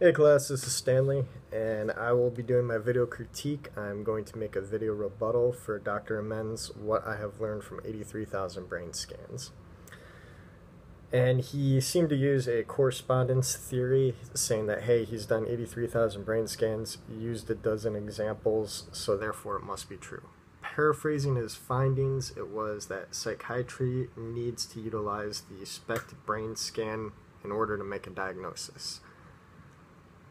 Hey class, this is Stanley, and I will be doing my video critique. I'm going to make a video rebuttal for Dr. Amen's What I Have Learned from 83,000 Brain Scans. And he seemed to use a correspondence theory, saying that, hey, he's done 83,000 brain scans, used a dozen examples, so therefore it must be true. Paraphrasing his findings, it was that psychiatry needs to utilize the SPECT brain scan in order to make a diagnosis.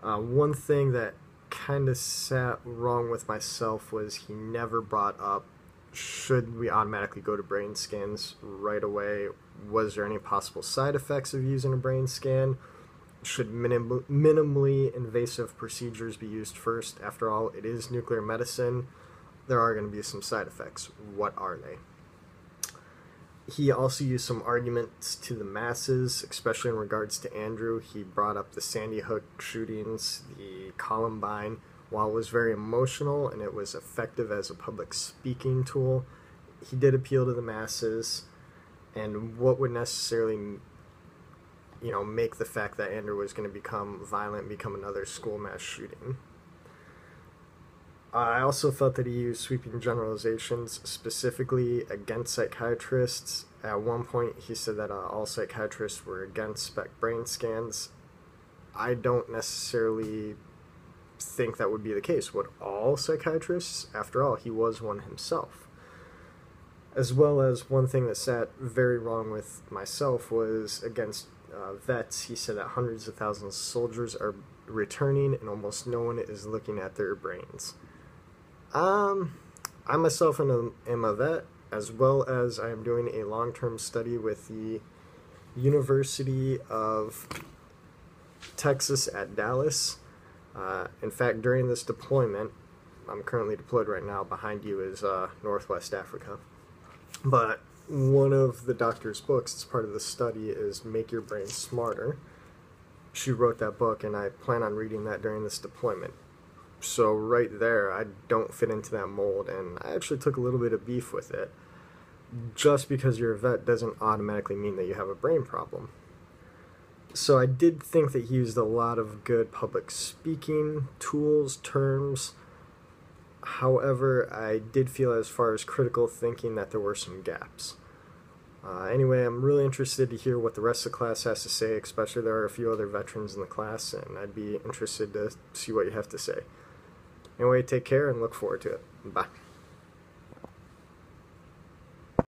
One thing that kind of sat wrong with myself was he never brought up, should we automatically go to brain scans right away? Was there any possible side effects of using a brain scan? Should minimally invasive procedures be used first? After all, it is nuclear medicine. There are going to be some side effects. What are they? He also used some arguments to the masses, especially in regards to Andrew. He brought up the Sandy Hook shootings, the Columbine. While it was very emotional and it was effective as a public speaking tool, he did appeal to the masses. And what would necessarily, make the fact that Andrew was going to become violent, become another school mass shooting? I also felt that he used sweeping generalizations specifically against psychiatrists. At one point, he said that all psychiatrists were against SPECT brain scans. I don't necessarily think that would be the case. Would all psychiatrists? After all, he was one himself. As well as one thing that sat very wrong with myself was against vets. He said that hundreds of thousands of soldiers are returning and almost no one is looking at their brains. I myself am a vet, as well as I am doing a long-term study with the University of Texas at Dallas. In fact, during this deployment, I'm currently deployed right now, behind you is Northwest Africa. But one of the doctor's books as part of the study is Make Your Brain Smarter. She wrote that book, and I plan on reading that during this deployment. So right there, I don't fit into that mold, and I actually took a little bit of beef with it. Just because you're a vet doesn't automatically mean that you have a brain problem. So I did think that he used a lot of good public speaking tools, terms. However, I did feel as far as critical thinking that there were some gaps. Anyway, I'm really interested to hear what the rest of the class has to say, especially there are a few other veterans in the class, and I'd be interested to see what you have to say. Anyway, take care and look forward to it. Bye.